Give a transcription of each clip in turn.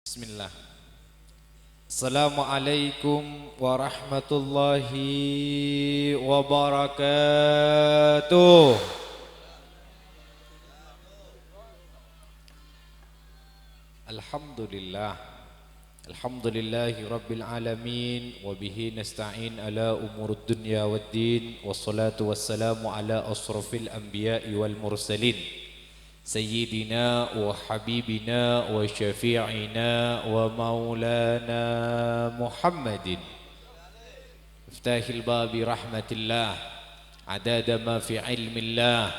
Bismillah. Assalamualaikum warahmatullahi wabarakatuh. Alhamdulillah. Alhamdulillahi rabbil alamin. Wabihi nasta'in ala umurud dunya waddin. Wassalatu wassalamu ala asrafil anbiya'i wal mursalin, سيدنا وحبيبنا وشفيعنا ومولانا محمد مفتاح الباب رحمة الله عداد ما في علم الله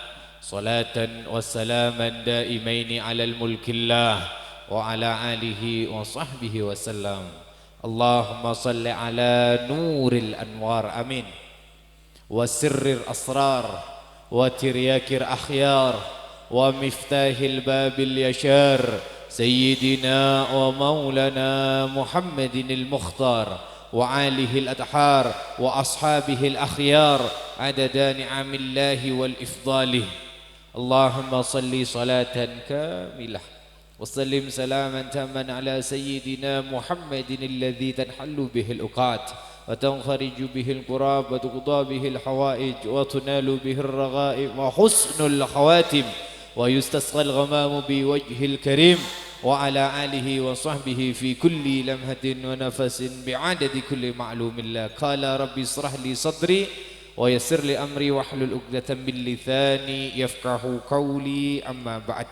صلاة وسلاما دائمين على الملك الله وعلى آله وصحبه وسلم. اللهم صل على نور الأنوار آمين وسر الأسرار وترياك الأخيار ومفتاح الباب اليشار سيدنا ومولانا محمد المختار وآله الأطهار وأصحابه الأخيار عدد نعم الله والإفضال. اللهم صل صلاة كاملة وسلم سلاما تاما على سيدنا محمد الذي تنحل به الأوقات وتنفرج به الكراب وتقضى به الحوائج وتنال به الرغائب وحسن الخواتم ويستسقى الغمام بوجه الكريم وعلى آله وصحبه في كل لمحة ونفس بعدد كل معلوم الله. قال ربي اشرح لي صدري ويسر لي أمري واحلل عقدة من لساني يفقهوا قولي. أما بعد.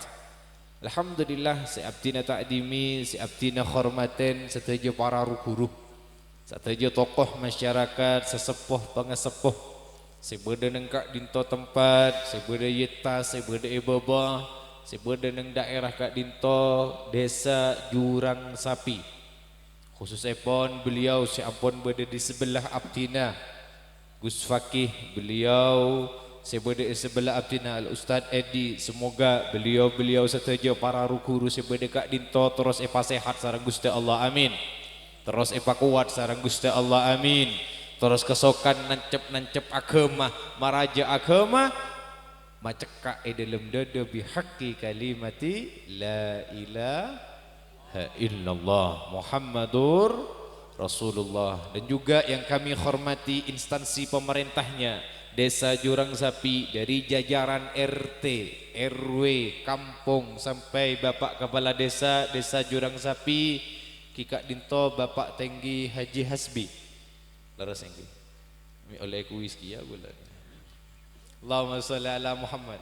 Alhamdulillah, seabdina takdimi, seabdina hormaten, setuju para guru, setuju tokoh masyarakat, sesepuh pengesepuh, sebeda nengkak dinto tempat, sebeda yeta, sebeda ibaba, sebeda neng daerah kak dinto desa Jurang Sapi. Khususnya pon beliau seampun berada di sebelah abdina Gus Fakih, beliau sebeda sebelah abdina Al Ustaz Edi. Semoga beliau setuju para guru sebeda kak dinto terus epa sehat sareng Gusti Allah amin. Terus epa kuat sareng Gusti Allah amin. Terus kesokan nancep agama, maraja agama, macekak dalam dada bihaqi kalimati la ilaha illallah Muhammadur Rasulullah. Dan juga yang kami hormati instansi pemerintahnya Desa Jurang Sapi, dari jajaran RT, RW, kampung sampai Bapak Kepala Desa Jurang Sapi, Kikak Dinto Bapak Tenggi Haji Hasbi. Laras yang oleh kuiski ya bulan. Allahumma sholli ala Muhammad.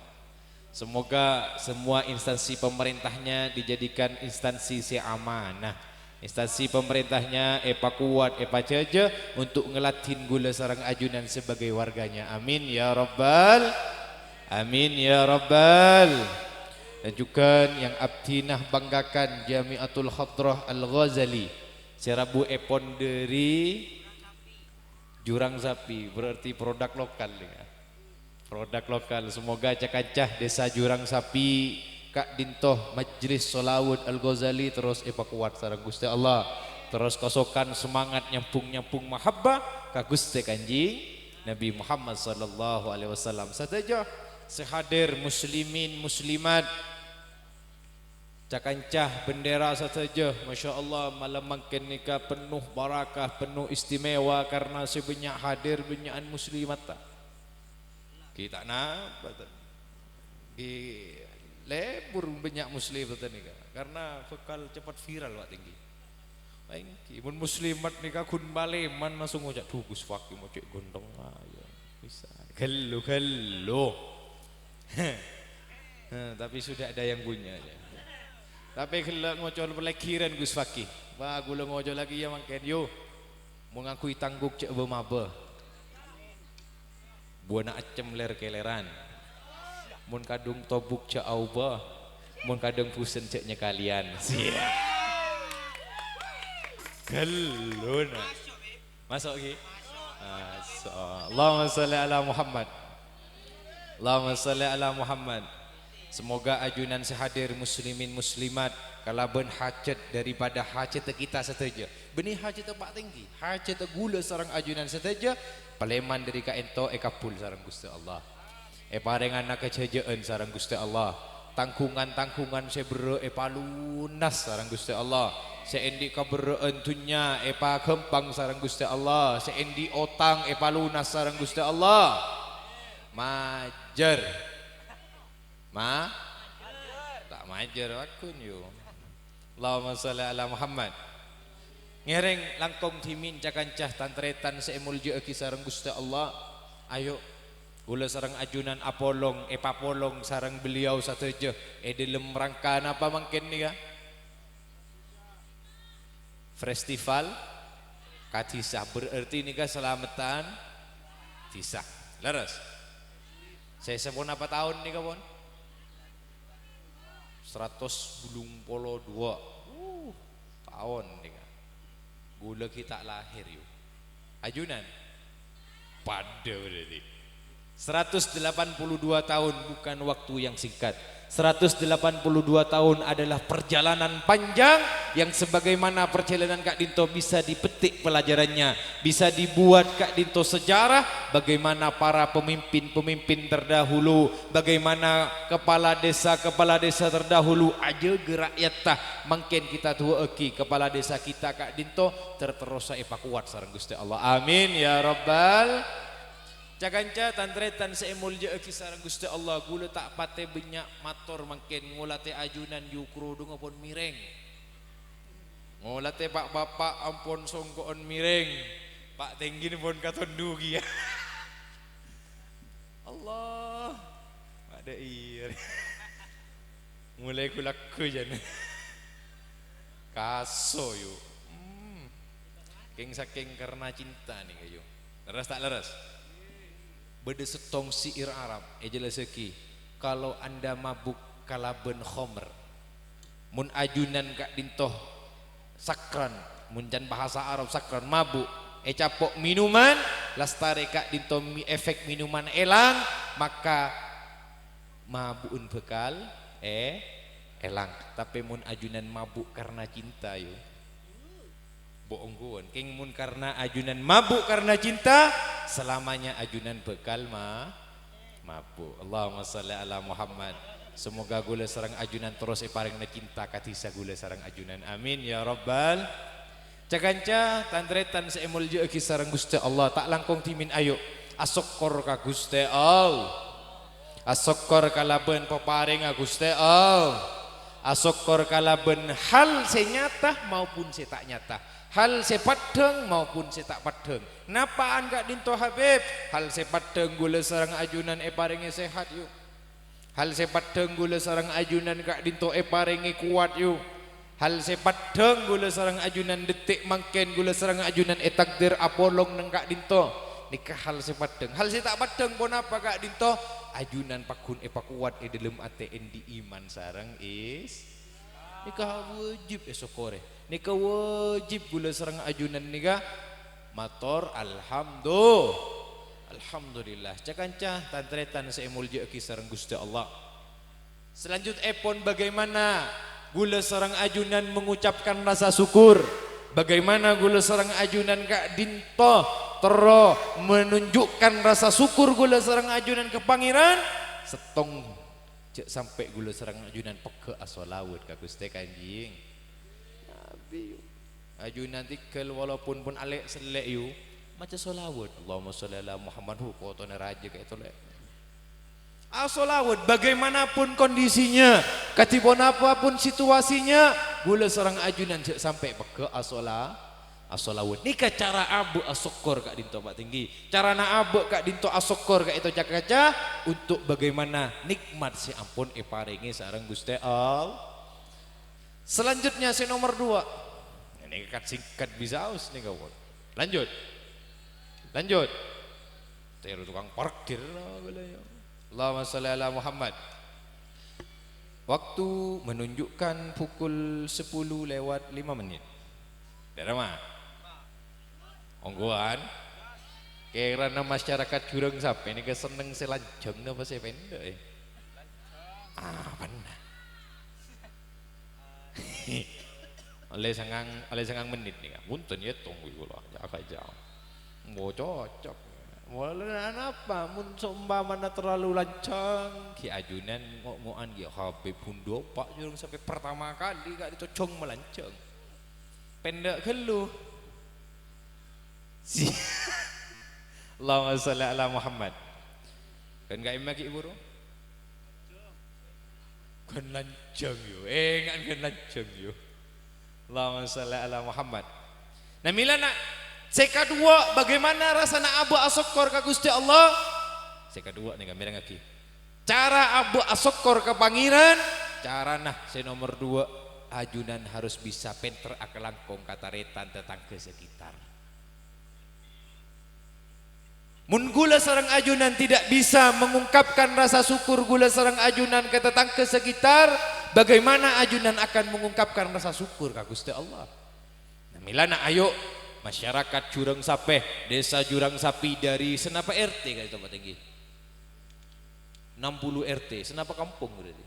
Semoga semua instansi pemerintahnya dijadikan instansi si amanah. Instansi pemerintahnya epa kuat, epa jaja untuk ngelatin gula sarang ajunan sebagai warganya. Amin ya rabbal. Amin ya rabbal. Dan juga yang abdinah banggakan Jamiatul Khadrah Al-Ghazali Serabu Epon dari Jurang Sapi, berarti produk lokal ya. Produk lokal. Semoga cakacah Desa Jurang Sapi Kak Dintoh Majlis Solawud Al-Ghazali terus epa kuat sareng Gusti Allah, terus kosokan semangat nyampung mahabbah ka Gusti Kanjeng Nabi Muhammad sallallahu alaihi wasallam. Sateja sehadir muslimin muslimat cakancah bendera sateja, Masya Allah malam makin nikah penuh barakah, penuh istimewa karena sebanyak hadir benyaan muslimat kita di lebur banyak muslim nikah karena bekal cepat viral wak tinggi. Imun muslimat nikah kun bale man langsung ngocak duh Gus Fakih mau cek gondong ayo bisa gelo tapi sudah ada yang punya aja. Tapi kalau ngocol pelekiran Gus Fakih wah gula ngocol lagi ya mangken yo mengakui tangguk cek bemaba buana acem ler keleran mun kadung tobuk cek auba mun kadung pusen ceknya kalian siap geluna masuk lagi. Allahumma sholli ala Muhammad. Allahumma sholli ala Muhammad. Semoga ajunan sehadir muslimin muslimat kalaban hajat daripada hajat kita saja. Benih hajat Pak tinggi, hajat gula sarang ajunan saja. Paleman dari ka ento ekapul sarang Gusti Allah. Parengan nak kejayaan sarang Gusti Allah. tangkungan-tangkungan sebro palunas sareng Gusti Allah. Seendi kabereen dunya epa kempang sareng Gusti Allah, seendi otang epa lunas sareng Gusti Allah. Majer. Tak majer akun yo. Allahumma sholli ala Muhammad. Ngereng langkong timin cakancah tantretan seemulji aki sareng Gusti Allah. Ayo gula sareng ajunan apolong epapolong sareng beliau sateje dalam rangka apa mungkin nih ya? Festival Katisah berarti nih ga selamatan tisah. Leres. Saya sebut apa tahun nih kawan? 100 polo 2 tahun nih. Gula kita lahir yuk. Ajunan pada berarti 182 tahun bukan waktu yang singkat. 182 tahun adalah perjalanan panjang yang sebagaimana perjalanan Kak Dinto bisa dipetik pelajarannya, bisa dibuat Kak Dinto sejarah bagaimana para pemimpin-pemimpin terdahulu, bagaimana kepala desa terdahulu aja gerak yattah mungkin kita tua eki kepala desa kita Kak Dinto terterosa epa kuat sareng Gusti Allah. Amin ya rabbal. Cakanca tantretan seemulja eki sareng Gusti Allah gula tak pate banyak mator mungkin ngulate ajunan yukro dung pun mireng. Ngulate pak bapak ampun songkoon mireng. Pak tenggin pun katon dugi ya. Allah. Ada iya. Mulai kulaku jan. Kaso yo. King saking karena cinta nih kayu. Leres tak leres? Beda setong siir Arab jelas seki kalau anda mabuk kalaben khomer mun ajunan Kak Dintoh sakran mun jan bahasa Arab sakran mabuk capok minuman lastare Kak Dintoh efek minuman elang maka mabuun bekal elang tapi mun ajunan mabuk karena cinta yo bohong guan king mun karena ajunan mabuk karena cinta selamanya ajunan bekal mabuk. Allahumma sholli ala Muhammad. Semoga gula sareng ajunan terus paringna cinta katisa gula sareng ajunan. Amin ya rabbal. Cakanca tandretan seemulji eki sareng Gusti Allah tak langkong timin ayo asokor ka Gusti Allah. Asokor kalaben peparing ka Gusti Allah. Asokor kalaben hal senyata maupun se tak nyata. Hal sepadeng maupun setak padeng. Napaan Kak Dinto Habib? Hal sepadeng gula sarang ajunan paringi sehat yuk. Hal sepadeng gula sarang ajunan Kak Dinto paringi kuat yuk. Hal sepadeng gula sarang ajunan detik mangken gula sarang ajunan takdir apolong neng Kak Dinto. Nikah hal sepadeng. Hal setak padeng pun apa Kak Dinto? Ajunan pakun kuat dalam ATN di iman sarang nikah wajib esokore. Nika wajib gula sareng ajunan nika mator alhamdulillah cakanca tantretan seemulja eki sareng Gusti Allah. Selanjut epon bagaimana gula sareng ajunan mengucapkan rasa syukur, bagaimana gula sareng ajunan Kak Dinto tero menunjukkan rasa syukur gula sareng ajunan ke pangeran setong sampai gula sareng ajunan peke asolawut ka Gusti Kanjing. Ajunan tikel walaupun pun alek selek yu macam solawat Allahumma sholli ala Muhammad hu kotone raja kayak itu lek solawat bagaimanapun kondisinya katipun apapun situasinya gula seorang ajunan sampai ke asolawat nikah cara abu asokor Kak Dinto Pak Tinggi cara na abu Kak Dinto asokor Kak itu cak-cak untuk bagaimana nikmat si ampun paringi sareng Gusti Allah. Selanjutnya si nomor 2 ini singkat bisa aus nih kawan. Lanjut teru tukang parkir Allahumma sholli ala Muhammad. Waktu menunjukkan pukul 10 lewat 5 menit daerah mah onggoan karena masyarakat jurang sampai ini keseneng selanjang apa sih pendek benar oleh sangang menit nih kan punten ya tunggu dulu jaga jauh mau cocok mulai apa mun mana terlalu lancang ki ajunan ngoan ki Habib Hundo Pak jurung sampai pertama kali gak dicocong melancang pendek gelu. Si Allahumma sholli ala Muhammad. Kan gak imaki ibu ro? Kan lancang yo. Kan lancang yo. Allahumma sholli ala Muhammad. Nah milana seka dua bagaimana rasana abu asokor ka Gusti Allah? Seka dua nih kamera ngaki. Cara abu asokor ke pangeran, cara nah saya nomor dua ajunan harus bisa penter akelangkong kataretan tetangga sekitar. Mun gula sarang ajunan tidak bisa mengungkapkan rasa syukur gula sarang ajunan ke tetangga sekitar, bagaimana ajunan akan mengungkapkan rasa syukur ka Gusti Allah? Nah, milana ayo masyarakat Jurang Sape, desa Jurang Sapi dari senapa RT kali tempat tinggi. 60 RT, senapa kampung berarti?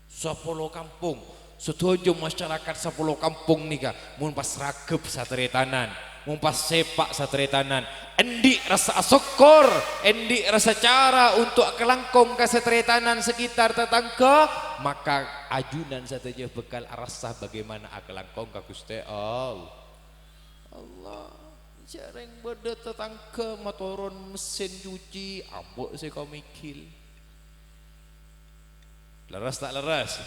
10 kampung. Setuju masyarakat 10 kampung nika mun pas ragep sateretanan, mun pas sepak sateretanan, endi rasa syukur, endi rasa cara untuk kelangkong ke sateretanan sekitar tetangga, maka ajunan saja bekal rasa bagaimana kelangkong ka Gusti Allah. Jarang beda tetangga motoron mesin cuci, ambok saya kau mikil. Leras tak leras?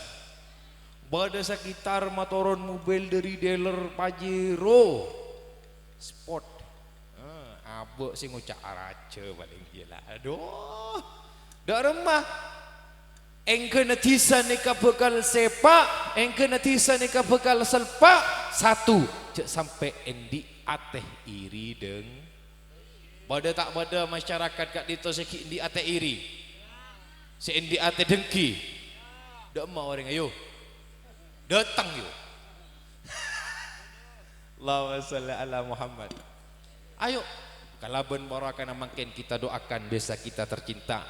Bada sekitar motoron mobil dari dealer Pajero Sport. Abok sih ngucap arace paling gila. Aduh, dak remah. Engke netizen nika bekal sepak, engke netizen nika bekal selpak. Satu, cek sampai endi ateh iri deng. Bada tak bada masyarakat kat dito seki endi ateh iri. Si endi ateh dengki. Dak mau orang ayo. Datang yuk. Allahumma sholli ala Muhammad. Ayo kalaban barakana makin kita doakan desa kita tercinta,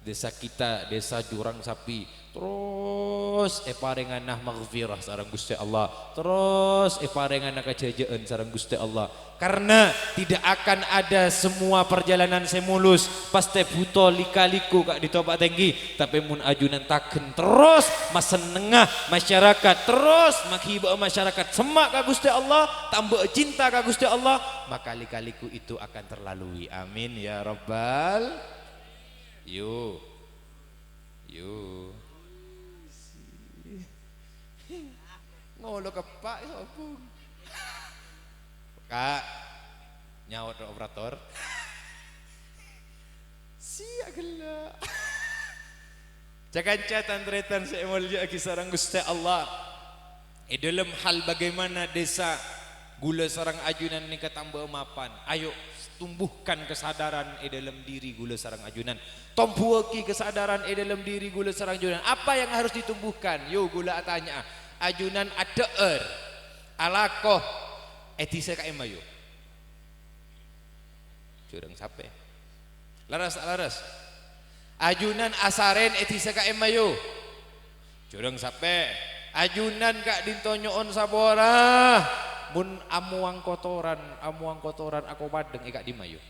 desa kita, desa Jurang Sapi, terus parenganah maghfirah sareng Gusti Allah, terus parenganah kajajaan sareng Gusti Allah. Karena tidak akan ada semua perjalanan semulus pasti butuh lika-liku kak ditopak tinggi, tapi mun ajunan taken terus masenengah masyarakat, terus maghibah masyarakat semak kak Gusti Allah, tambah cinta kak Gusti Allah, maka lika-liku itu akan terlalui. Amin ya rabbal. Yo ngolo kepak sopung kak nyawa operator siak gila cakanca tantretan seemolja kisarang Gusti Allah dalam hal bagaimana desa gula sarang ajunan ni ketambah mapan. Ayo tumbuhkan kesadaran dalam diri gula sarang ajunan, tombuaki kesadaran dalam diri gula sarang ajunan. Apa yang harus ditumbuhkan? Yo gula tanya ajunan ada alakoh etisa kae mayu Jurang Sape laras ajunan asaren etisa kae mayu Jurang Sape ajunan kak dintonyoon sabora mun amuang kotoran aku padeng kak di mayu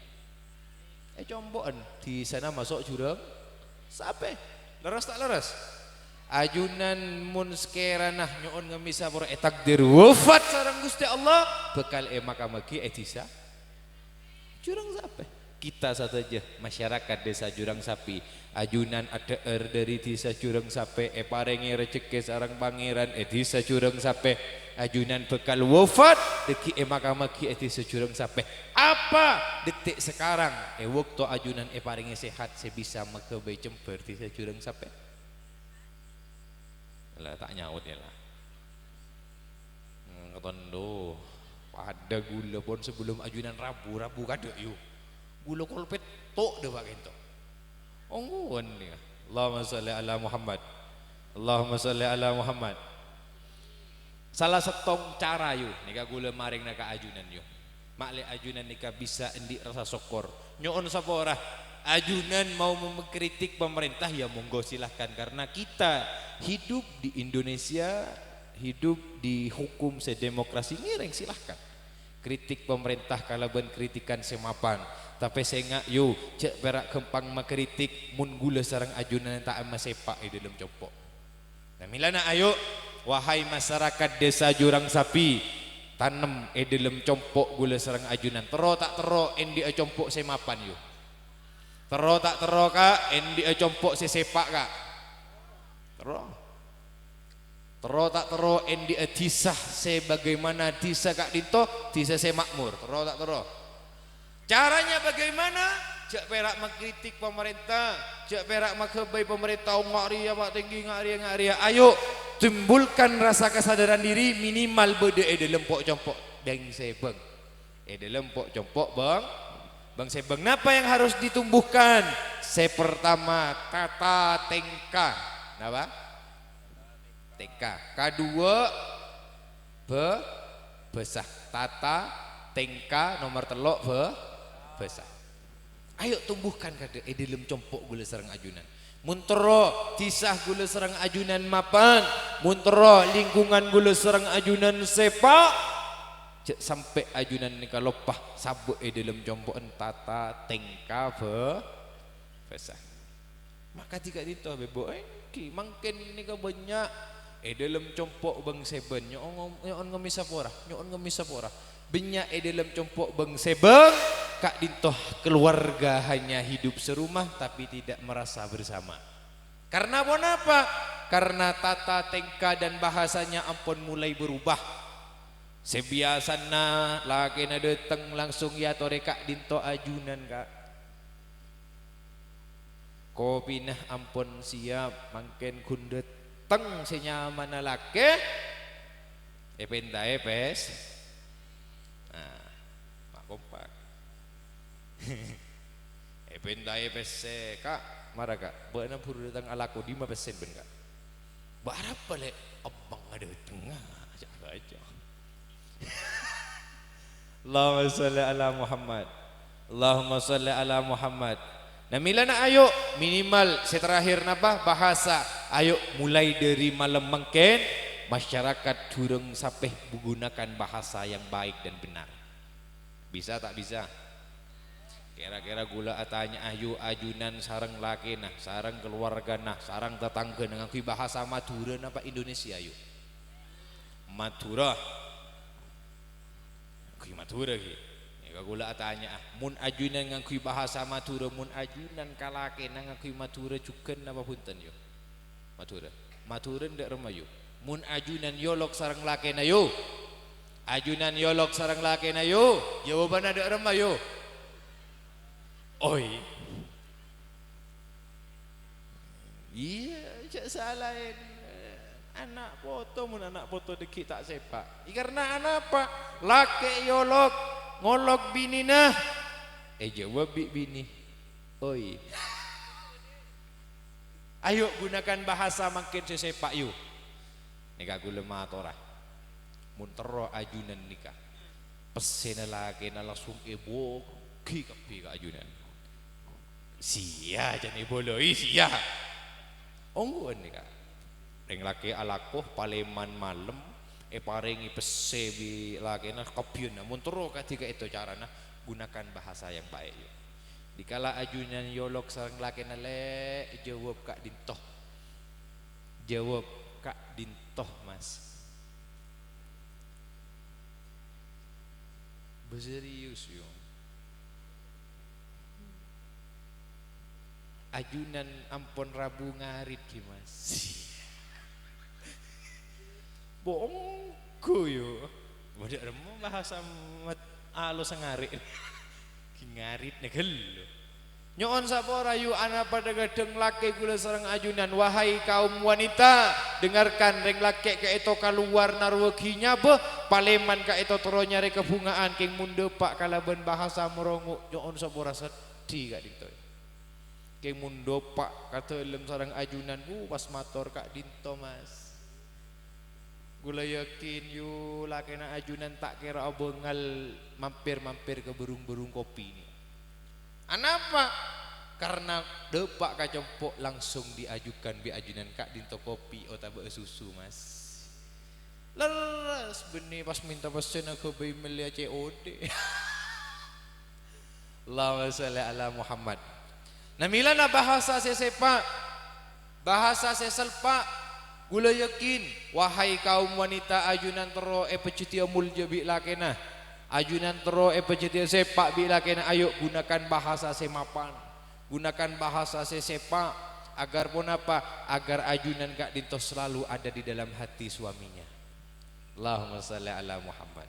comboan di sana masuk Jurang Sape laras tak laras ajunan mun sekeranah nyoon ngemisa por takdir wafat sareng Gusti Allah bekal makamaki etisa Jurang Sape. Kita saja masyarakat desa Jurang Sapi ajunan ada dari desa Jurang Sape parengi rezeki sareng pangeran desa Jurang Sape ajunan bekal wafat deki makamaki desa Jurang Sape. Apa detik sekarang waktu ajunan parengi sehat sebisa makebe jember desa Jurang Sape. Lah tak nyaut ya lah ketondo pada gula pun sebelum ajunan rabu kada yuk gula kolpet tok deh pak kento ongguan nih. Allahumma sholli ala Muhammad, Allahumma sholli ala Muhammad. Salah setong cara yuk nika gula maring naka ajunan yuk makle ajunan nika bisa endi rasa syukur nyoon sapa ora ajunan mau mengkritik pemerintah ya monggo silahkan, karena kita hidup di Indonesia, hidup di hukum sedemokrasi ngireng silahkan kritik pemerintah kalaban kritikan semapan, tapi saya nggak yo cek berak kempang makritik mun gula sarang ajunan tak ama sepak di dalam copok. Nah milana ayo wahai masyarakat desa Jurang Sapi, tanem dalam compok gula serang ajunan tero tak tero endi compok semapan yo tero tak tero kak endi compok sepak kak tero tero tak tero endi disah sebagaimana disah kak dinto disah semakmur tero tak tero caranya bagaimana jak perak mengkritik pemerintah jak perak mengkebai pemerintah ngari ya pak tinggi ngari ayo timbulkan rasa kesadaran diri minimal bede dalam pok compok bang sebeng dalam pok compok bang sebeng napa yang harus ditumbuhkan pertama tata tingkah napa tingkah kedua besah tata tingkah nomor telok besah. Ayo tumbuhkan kada dalam compok gula serang ajunan. Muntero tisah gula serang ajunan mapan, muntero lingkungan gula serang ajunan sepak. Sampai ajunan ni kalopah sabuk dalam compok tata tingkah besar. Maka jika dito bebo ki mungkin ni ka banyak dalam compok bang seben nyoon ngemisapora banyak dalam compok bang sebeng kak dintoh keluarga hanya hidup serumah tapi tidak merasa bersama karena apa? Karena tata tingkah dan bahasanya ampun mulai berubah sebiasana laki na dateng langsung ya tore kak dintoh ajunan kak kopi nah ampun siap mangken kundet teng senyaman na laki pentai pes kompak pentai pese kak marah kak benar puru datang alaku 5% ben kak berapa balik abang ada tengah aja Allahumma salli ala Muhammad Allahumma salli ala Muhammad nah milana ayo minimal seterakhir napa bahasa ayo mulai dari malam mengken masyarakat durung sampai menggunakan bahasa yang baik dan benar bisa tak bisa kira-kira gula atanya ayu ajunan sarang laki nah sarang keluarga nah sarang tetangga dengan kui bahasa Madura apa Indonesia yuk Madura kui Madura ki ya gula atanya mun ajunan dengan kui bahasa Madura mun ajunan kalake nang kui Madura juga apa punten yuk Madura ndak remayu mun ajunan yolok sarang laki na yuk ajunan yolok sarang laki na yo jawaban ada remah yo oi iya cak salahin anak foto mun anak foto deki tak sepak karena anak apa laki yolok ngolok bini nah jawab bini oi ayo gunakan bahasa makin sepak yuk nikah gula matora muntero ajunan nikah pesena lagi na langsung ki kapi ka ajunan sia jane boloi sia ongguan nikah reng laki alakoh paleman malam paringi pese bi laki na kapiun muntero ketika itu carana gunakan bahasa yang baik yuk dikala ajunan yolok sareng laki na le jawab kak dintoh mas berserius yo ajunan ampun Rabu ngarit ki mas bohong yo bodak remo bahasa alus ngarit ki ngarit negel nyoon sapora yu ana pada gadeng laki gula sareng ajunan wahai kaum wanita dengarkan reng laki ka itu keluar narweginya beh paleman ka itu tero nyari kebungaan king munde pak kalaban bahasa merongo nyoon sapora sedih kak dinto king munde pak kata lem sareng ajunan pas mator kak dinto mas gula yakin yu laki na ajunan tak kira obengal mampir ke berung kopi ini anapa karena depak kacompok langsung diajukan bi ajunan kak dinto kopi atau susu mas leres benih pas minta pesen aku bayi melia COD Allahumma sholli ala Muhammad nah milana bahasa sesepa bahasa seselpa Gula yakin, wahai kaum wanita ajunan tero pecitia mulja bi lakena. Ajunan tero pecitia sepak bi lakena. Ayo gunakan bahasa semapan. Gunakan bahasa sesepak agar pun apa? Agar ajunan Kak Dinto selalu ada di dalam hati suaminya. Allahumma shalli ala Muhammad.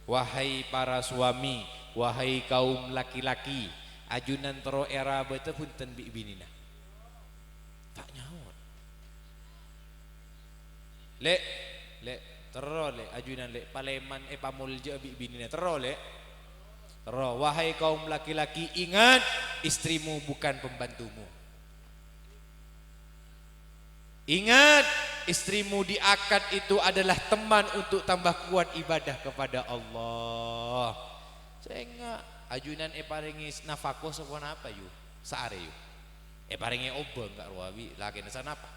Wahai para suami, wahai kaum laki-laki, ajunan tero era bete punten bi binina. Tak nyawa. Lek tero lek ajunan lek paleman pamulja bi binina tero lek. Tero wahai kaum laki-laki, ingat istrimu bukan pembantumu. Ingat istrimu di akad itu adalah teman untuk tambah kuat ibadah kepada Allah. Saya enggak ajunan paringi nafako sapa apa yu saare yu. Paringi obo enggak ruawi lagi sana apa?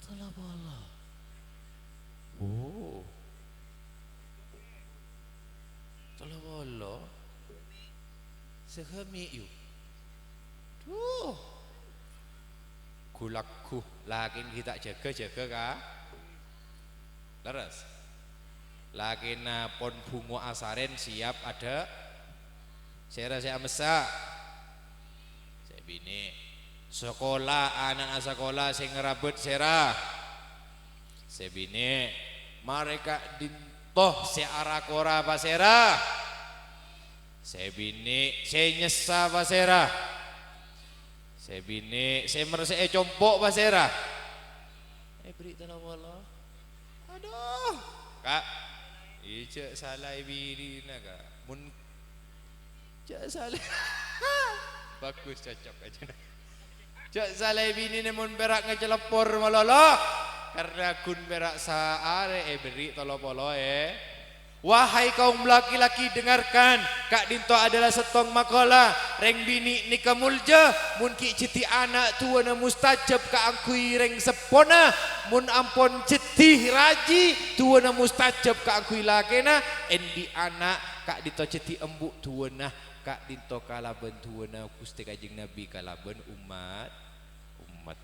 Tala bala. Oh. Tala bala. Sehemi yu. Tuh. Kulakku lakin kita jaga kah? Leres. Lakin pon bungo asaren siap ada. Saya mesa. Saya bini. Sekolah anak sekolah sing ngerabut serah. Saya bini. Mereka dintoh seara kora pasera. Saya bini. Saya nyesa pasera. Saya bini, saya merasa compok pasera. Beri tanah wala. Aduh, Kak. Ijak salah bini nak Kak. Mun jak salah. Bagus cocok aja. Jak salah bini ni mun berak ngejelepor malolo. Karena gun berak saare beri tolo polo Wahai kaum laki-laki dengarkan, Kak Dinto adalah setong makola reng bini nikah mulja mun ki citi anak tua na mustajab ka angkui reng sepona mun ampon citi raji tua na mustajab ka angkui lakena endi anak Kak Dinto citi embuk tua na Kak Dinto kalaban tua na Gusti Kanjeng Nabi kalaban umat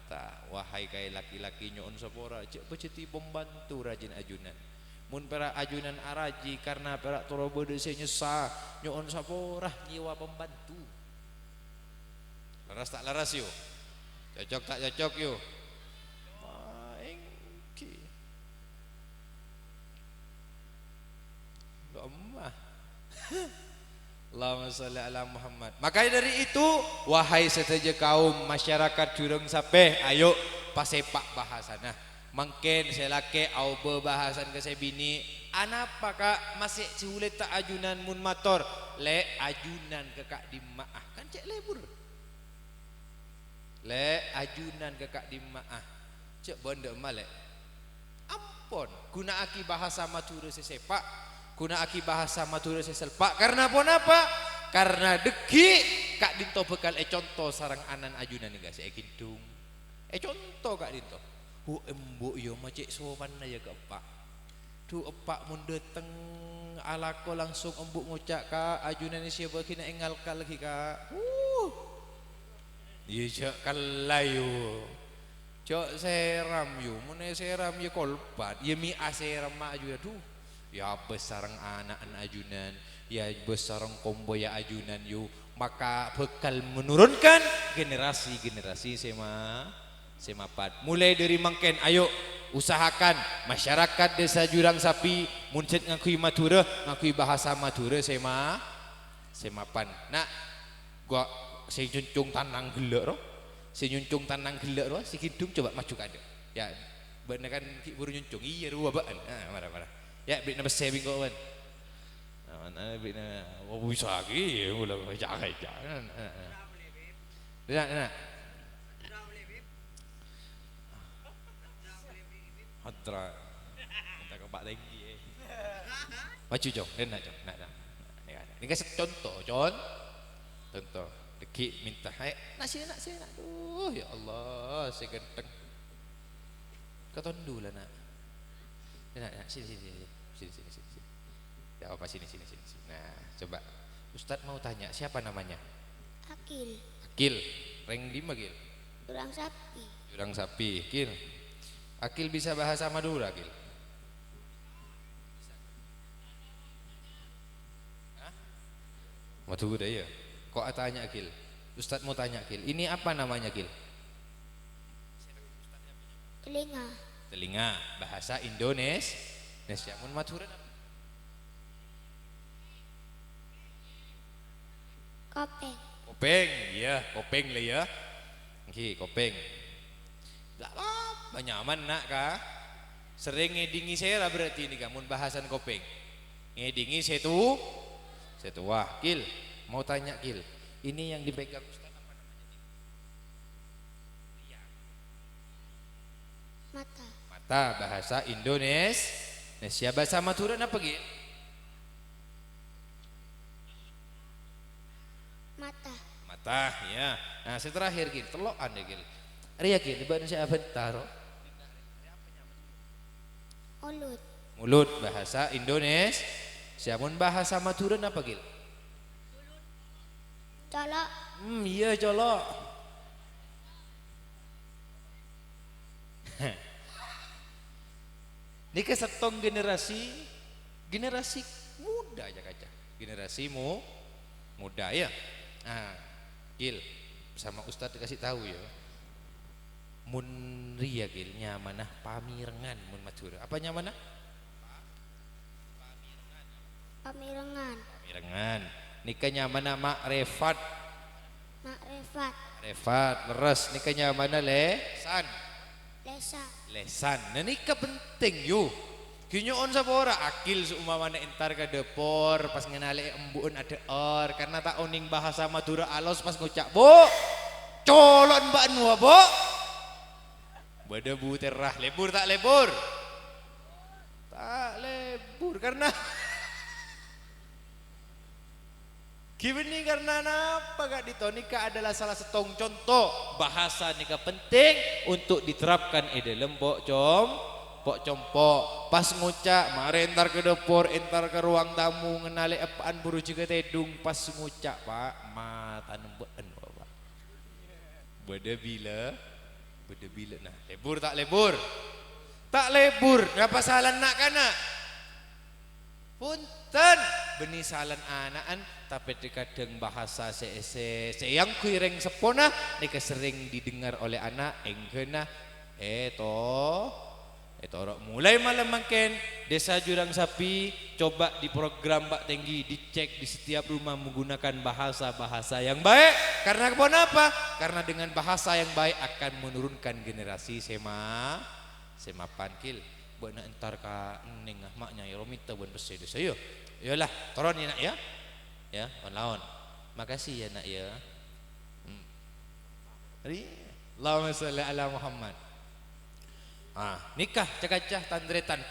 ta. Wahai kai laki-laki nyoon sapora cek peciti pembantu rajin ajunan. Mun perak ajunan araji karena perak torobo desa nyesa nyoon saporah nyiwa pembantu. Laras tak laras yo? Cocok tak cocok yo? Maingki. Lemah. Allahumma sholli ala Muhammad. Makanya dari itu wahai seteja kaum masyarakat Jurang Sapeh, ayo pasepak bahasana. Mungkin saya laki au bahasan ke saya bini anapa Kak masih ciulet tak ajunan mun motor le ajunan ke Kak dimaah kan cek lebur le ajunan ke Kak dimaah cek bonda malek ampon guna aki bahasa matura sesepak guna aki bahasa matura seselpak karena apa karena deki Kak Dinto bekal contoh sarang anan ajunan nih guys kidung contoh Kak Dinto embuk yo macik sopan aja ke epak tu epak mun dateng alako langsung embuk ngucak Kak ajunan siapa kena engal kal lagi Kak iya cak kalayo cak seram yo mun seram yo kolpat ya mi aseram mak juga tuh ya besarang anak ajunan ya besarang kombo ya ajunan yo maka bekal menurunkan generasi semapat mulai dari mangken ayo usahakan masyarakat desa Jurang Sapi muncet ngakui matura ngakui bahasa matura semapan nak gua saya nyuncung tanang gelek roh saya nyuncung tanang gelek roh si kidung coba maju kada ya bener kan ki buru nyuncung iya ruwa baan marah ya beli nama saving kawan mana beli nama bisa lagi ulah jangan nah Hatra minta ke Pak Tenggi maju jom nak ini kasih contoh deki minta nasi aduh ya Allah saya genteng ketondu lah nak sini ya apa sini nah coba Ustadz mau tanya siapa namanya Akil reng di Magil Jurang Sapi Akil Akil bisa bahasa Madura, Akil? Hah? Madura ya. Kok tanya Akil? Ustadz mau tanya Akil. Ini apa namanya Akil? Telinga. Telinga. Bahasa Indonesia. Mun Madura apa? Kopeng. Kopeng, ya, kopeng lah ya. Oke, kopeng. Lah apa nyaman nak kah? Sering ngedingi saya berarti ini kamu bahasan kopeng. Ngedingi setu, wah, Kil. Mau tanya Kil. Ini yang dipegang Ustaz apa namanya? Mata. Mata bahasa Indonesia. Bahasa Madura apa Kil? Mata. Mata, ya. Nah, terakhir Kil, telokan ya Kil. Ria Kil, ibadah saya bentar. Mulut. Mulut bahasa Indonesia. Siamun bahasa Madura apa Kil? Colok. Iya colok. Ini kesetong generasi muda aja kaca. Generasimu muda ya. Nah, Gil sama Ustadz dikasih tahu ya. Mun ria Gil nyamanah pamirengan mun Madura. Apa nyamanah? Pamirengan. Pamirengan. Nikah nyamanah Mak Refat. Mak Refat. Refat leres. Nikah nyamanah lesan. Lesa. Lesan. Nah nikah penting yuk. Kinyoon sapora akil seumamana entar ke depor pas ngenali embun ada or karena tak oning bahasa Madura alos pas ngucap bo colon mbak nua bo Bada bu terah lebur tak lebur? Tak lebur karena gini karena apa gak ditonika adalah salah satu contoh bahasa nikah penting untuk diterapkan dalam pok compok pas ngucap mari entar ke dapur entar ke ruang tamu ngenali apaan buru juga tedung pas ngucap pak mata nembean bapak beda bila nah lebur tak lebur ngapa salah nak kana punten beni salan anaan tapi kadang bahasa yang kuireng sepona nika sering didengar oleh anak enggena mulai malam makin desa Jurang Sapi coba di program Pak Tenggi dicek di setiap rumah menggunakan bahasa-bahasa yang baik karena kenapa? Karena dengan bahasa yang baik akan menurunkan generasi semapan Kil buat entar ka neng maknya ya romita buat bersih desa yo iyalah turun ya nak ya lawan makasih ya nak ya Allahumma sholli ala Muhammad. Nikah cakacah tandretan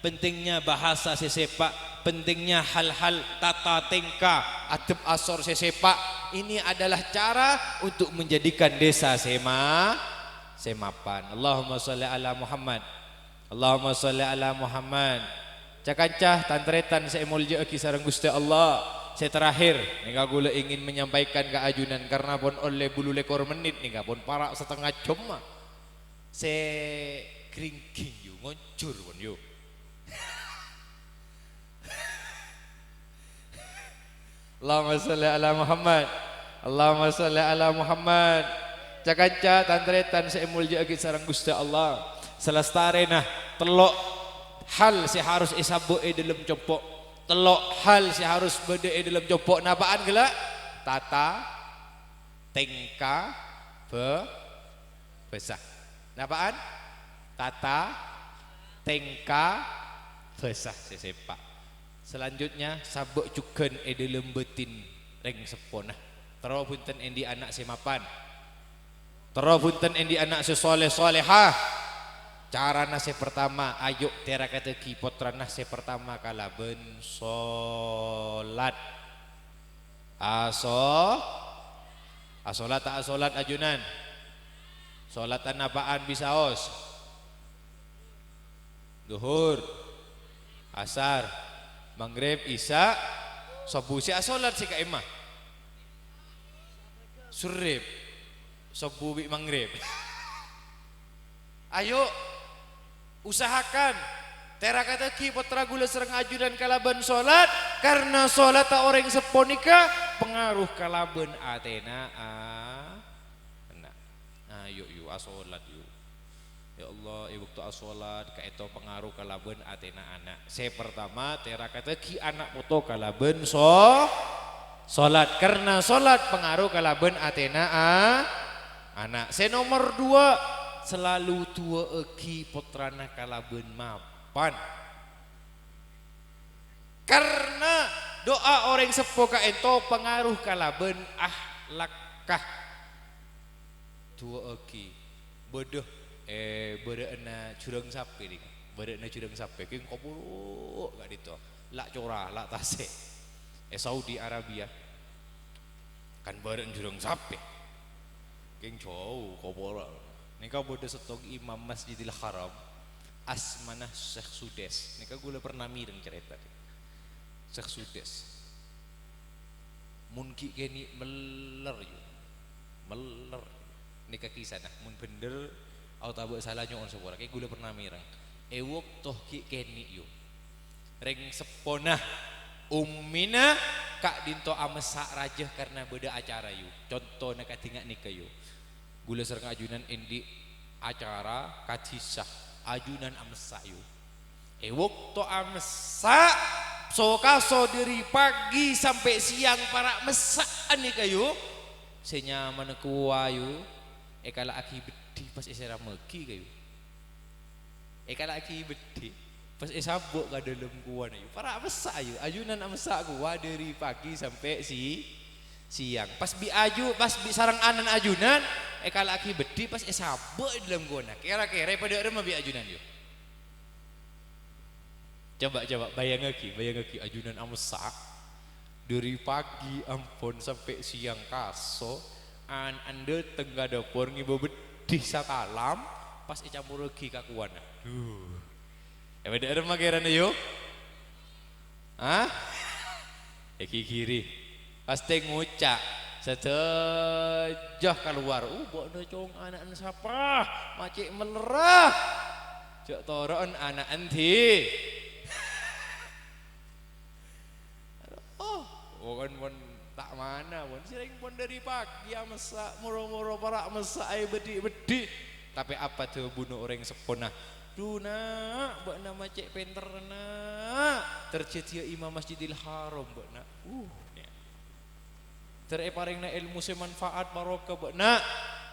pentingnya bahasa sesepak, pentingnya hal-hal tata tingkah adab asor sesepak. Ini adalah cara untuk menjadikan desa semapan. Allahumma sholli ala Muhammad. Allahumma sholli ala Muhammad. Cakacah tandretan saya mulja kisarang Gusti Allah. Saya terakhir nika gula ingin menyampaikan keajunan karena pun oleh bulu lekor menit nika pun parak setengah jam se kringking yu ngoncur pun yu Allahumma sholli ala Muhammad. Allahumma sholli ala Muhammad. Cakanca tantretan seemulja agi sareng Gusti Allah selestare nah telok hal si harus isabu dalam copok telok hal si harus bede dalam copok napaan gela tata tingkah besar napaan? Tata tingkah besar sesepak. Selanjutnya sabuk cuken dalam betin reng sepona. Tero punten endi anak semapan. Tero punten endi anak sesoleh solehah. Cara nase pertama ayo tera kateki potra nase pertama kala ben solat. Asolat tak asolat ajunan. Solatan apaan bisa os? Duhur, asar, maghrib, isya, subuh si asolat si kaimah. Surib, subuh bi maghrib. Ayo usahakan terakateki putra gula serang ajudan kalaban solat karena solat tak orang seponika pengaruh kalaban Athena nah ayo yuk asolat yuk ya Allah ibu tu asolat kaito pengaruh kalaban Athena anak saya pertama terakateki anak puto kalaban solat karena solat pengaruh kalaban Athena anak saya nomor 2 selalu tua eki putrana kalaban mapan karena doa orang sepo ka ento pengaruh kalaban ahlakah tua eki bodoh bereena curang sape nih bereena curang sape king kopuro gak dito lak cora lak tase Saudi Arabia kan bareng curang sape king jauh kopuro nika bodoh setong imam Masjidil Haram asmanah Syekh Sudes nika gue pernah mireng cerita Syekh Sudes mun ki keni meler yo meler nika kisah nah mun bener au tabu salah nyon sepura kayak gue pernah mireng ewok toh ki keni yo reng seponah ummina kak dinto amesak raja karena beda acara yo contoh nak tinggal nika yo gula serang ajunan endi acara kadisah ajunan amsayu ewok to amsa so dari pagi sampai siang para mesaan nih kayu senyaman kuayu kala aki bedi pas isera meki kayu kala aki bedi pas sabuk ka dalam kuan ayu para mesayu ajunan amsa kuah dari pagi sampai siang pas bi sarang anan ajunan kalau aki bedi pas sabuk dalam gona kira-kira pada remah bi ajunan yuk coba bayang aki ajunan amsak dari pagi ampun sampai siang kaso anda tengah dapur ngibo bedi sakalam pas campur lagi kakuana pada remah kira yuk eki kiri pasti ngucak setejah keluar buat cong anak siapa macik melerah cok toron anak anti kan pun tak mana pun sering pun dari pagi ya masak moro-moro para masak bedi tapi apa tuh bunuh orang seponah Duna, buat nama cek penter nak tercetia imam Masjidil Haram buat nak tereparing na ilmu semanfaat barokah buat nak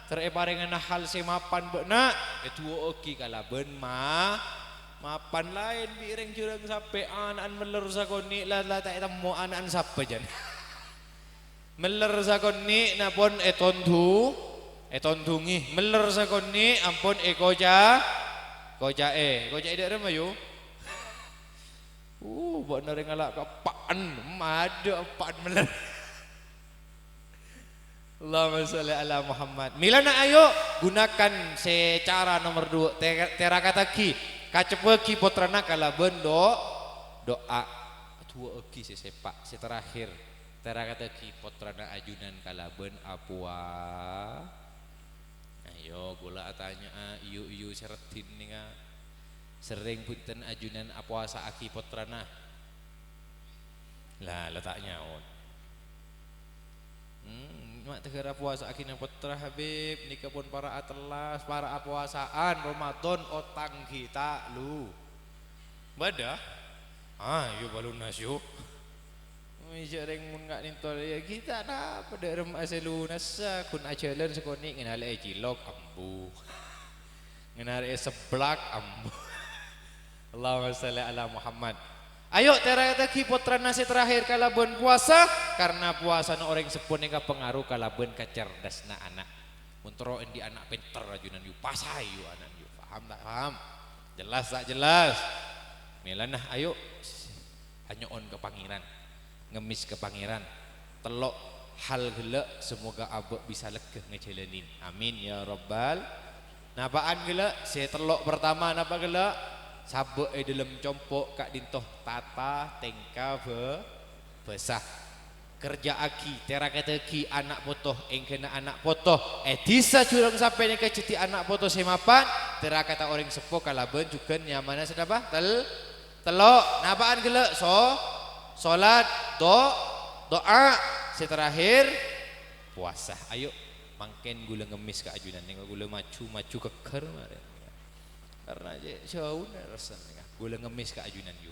tereparing na hal semapan buat nak itu oke kalaban mapan lain bireng jurang sampai anan meler sakoni la tak temu anan sapa jan meler sakoni napon etondungi meler sakoni ampun koja ida remah yo buat nare ngalak kapaan ada apaan meler Allahumma sholli ala Muhammad. Milana ayo gunakan secara nomor 2 terakataki kacepeki putrana kalaben doa tua eki sepak seterakhir terakataki putrana ajunan kalaben apua ayo gula tanya iyu seretin ninga sering punten ajunan apua saaki putrana lah letaknya mak tegara puasa akhirnya putra Habib nikah pun para atelas para puasaan Ramadan otang kita lu badah yuk balunas yuk jarang mun ngak nintol ya kita dah pada rem aselunas kun ajalan sekoni ngenale cilok ambu ngenale seblak ambu Allahumma sholli ala Muhammad. Ayo terakataki putra nasi terakhir kalaban puasa karena puasa na orang sepun yang pengaruh kalaban kecerdas na anak untro di anak pinter ajunan yu pasai yu anak yu paham tak paham jelas tak jelas melanah ayo hanya on ke pangeran ngemis ke pangeran telok hal gelak semoga abek bisa legah ngejalanin amin ya rabbal napaan gelak saya telok pertama napa gelak sabuk dalam compok kak dintoh tata tengka besah kerja aki terakateki anak potoh engkena anak potoh disa curang sampai nih keceti anak potoh semapan tera kata orang sepo kalaben juga nyamana sedapa telok napaan gele salat doa seterakhir puasa. Ayo mangken gula ngemis ke ajunan ning gula maju keker mare karena aja jauh rasanya gula ngemis ke ajunan yu.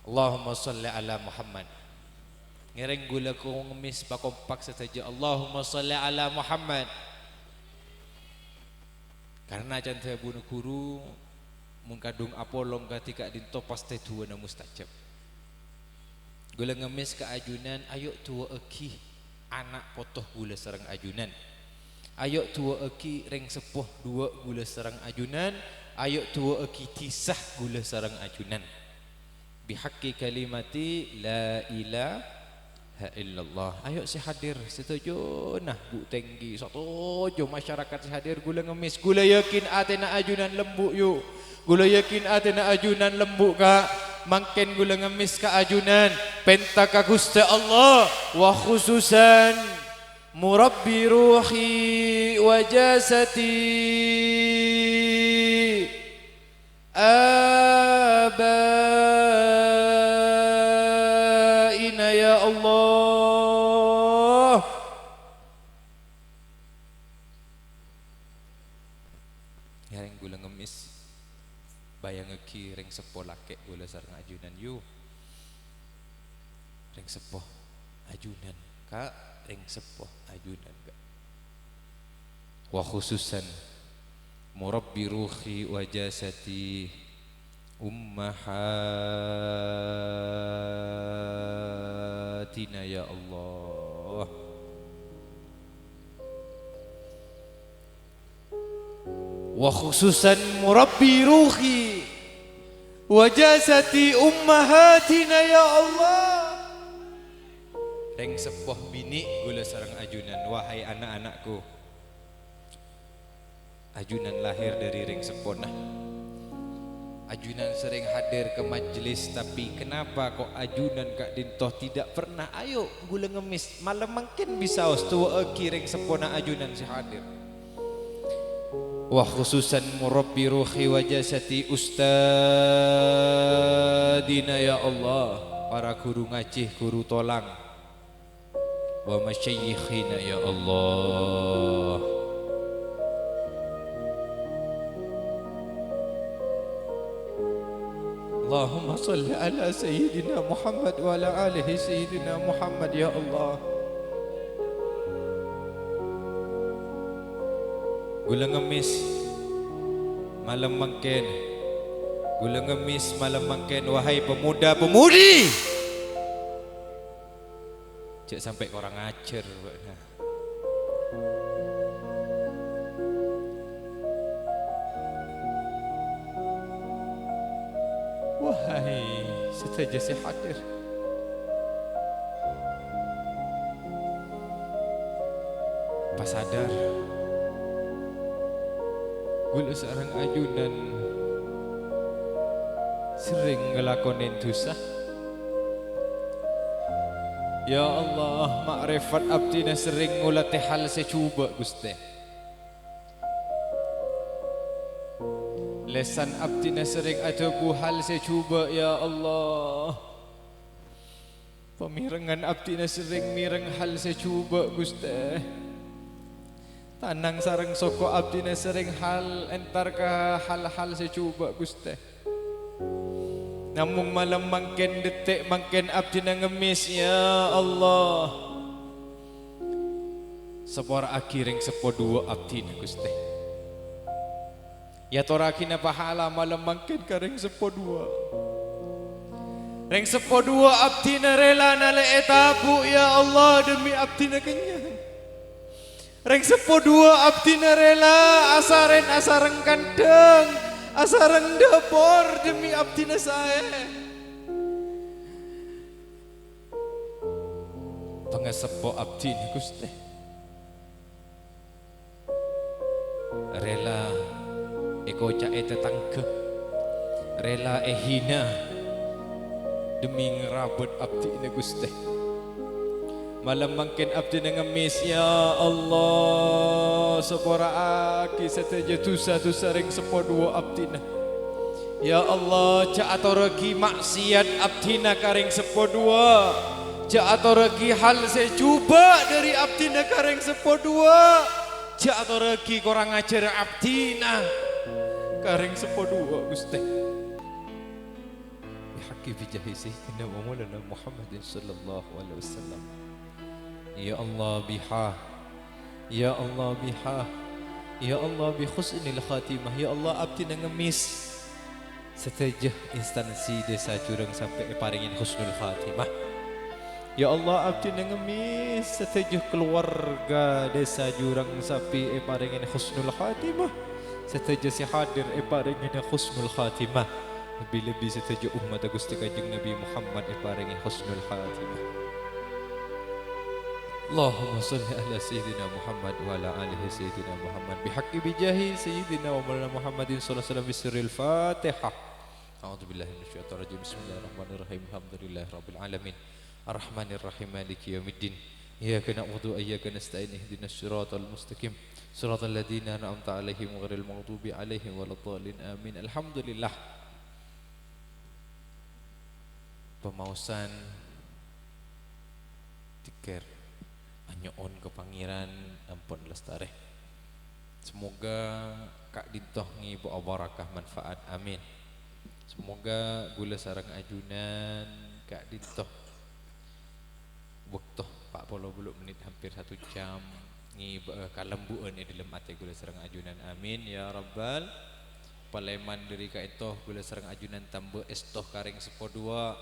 Allahumma sholli ala Muhammad ngereng gula ko ngemis pa kompak saja. Allahumma sholli ala Muhammad karena jantan bunuh guru mengkadung apolong ketika dinto pasti dua na mustajab. Gula ngemis ke ajunan ayo tua eki anak potoh gula serang ajunan. Ayo tua eki reng sepuh dua gula serang ajunan. Ayo tua eki tisah gula serang ajunan. Bihaqqi kalimati la ilaha illallah. Ayo si hadir setuju nah Bu Tenggi setuju masyarakat si hadir gula ngemis. Gula yakin atena ajunan lembuk yuk. Gula yakin atena ajunan lembuk kak. Mangken gula ngemis ka ajunan pentaka Gusti Allah wa khususan murabbi ruhi wa jasati abaina ya Allah. Yang gula ngemis bayang eki reng sepo lake gula sareng ajunan yu reng sepo ajunan kak reng sepo ajunan kak wa khususan murabbi ruhi wa jasati ummahatina ya Allah. Wa khususan murabbi ruhi wa jasati ummahatina ya Allah. Reng sepuh bini gula sareng ajunan wahai anak-anakku. Ajunan lahir dari reng sepuh nah. Ajunan sering hadir ke majelis tapi kenapa kok ajunan kak dintoh tidak pernah ayo gula ngemis malam mungkin bisa tua eki reng sepuh nah ajunan si hadir. Wa khususan murabbi ruhi wa jasati ustadina ya Allah, para guru ngajih, guru tolang, wa masyayikhina ya Allah. Allahumma salli ala sayyidina Muhammad wa ala alihi sayyidina Muhammad ya Allah. Gula ngemis malam mangken, gula ngemis malam mangken, wahai pemuda-pemudi, cek sampai orang acer. Wahai setaja si hadir, pas sadar gula seorang ajunan sering ngelakonin dosa. Ya Allah, makrifat abdina sering ngulati hal secuba Gusti. Lesan abdina sering adubu hal secuba ya Allah. Pemirengan abdina sering mireng hal secuba Gusti. Tanang sareng soko abdina sering hal entar ke hal-hal secuba Gusti. Namun malam mangken detik mangken abdina ngemis ya Allah. Sepor akiring sepo dua abdina Gusti. Ya torakina pahala malam mangken kareng sepo dua. Reng sepo dua abdina rela nale etapu ya Allah demi abdina kenyang. Reng sepo dua abdina rela asaren kandang, asaren dapur demi abdina saya. Pengesepo abdina Gusti. Rela eko cae tetangga, rela hina demi ngerabut abdina Gusti. malam mangkin abdi ngemis ya Allah sepora aki seteja dosa-dosa ring sepodua abdina ya Allah ja atoregi maksiat abdina karing sepodua ja atoregi hal sejuba dari abdina karing sepodua ja atoregi korang ajar abdina karing sepodua Gusti bihaqi bijahi sayyidina wa maulana Muhammadin sallallahu alaihi wasallam. Ya Allah biha, ya Allah biha, ya Allah bi husnil khatimah, ya Allah abdi ngemis setejah instansi desa Jurang sampai paringin husnul khatimah. Ya Allah abdi ngemis setejah keluarga desa Jurang sampai paringin husnul khatimah. Setejah si hadir paringin husnul khatimah. Lebih-lebih setejah umat Gusti Kanjeng Nabi Muhammad paringin husnul khatimah. Allahumma salli ala sayyidina Muhammad wa ala alihi sayyidina Muhammad bihaqqi bijahi sayyidina wa maulana Muhammadin sallallahu alaihi wasallam bisirril Fatihah. A'udzu billahi minasyaitonir rajim. Bismillahirrahmanirrahim. Alhamdulillahirabbil alamin. Arrahmanir rahim maliki yaumiddin. Iyyaka na'budu wa iyyaka nasta'in ihdinas siratal mustaqim. Siratal ladzina an'amta 'alaihim ghairil maghdubi 'alaihim waladdallin. Amin. Alhamdulillah. Pemausan tikir nyoon ke pangeran ampun lestari. Semoga kak dintoh ngibu barakah manfaat amin. Semoga gula sarang ajunan kak dintoh waktu 40 menit hampir 1 jam ngibu kalembuan di dalam ati gula sarang ajunan amin ya rabbal paleman dari kak itu gula sarang ajunan tambah estoh karing sepodua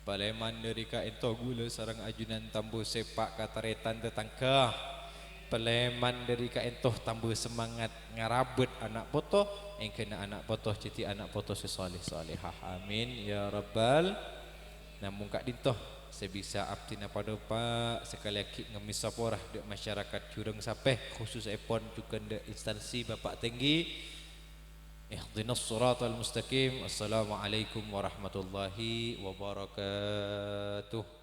paleman dari ka ento gula sarang ajunan tambuh sepak kataretan tetangga paleman dari ka ento tambuh semangat ngarabet anak poto yang kena anak poto citi anak poto sesoleh solehah amin ya rabbal namun kak dintoh sebisa abdina pada pak sekali lagi ngemis saporah dek masyarakat Jurang sapeh khusus epon juga dek instansi bapak tinggi ihdinas siratal mustaqim. Assalamualaikum warahmatullahi wabarakatuh.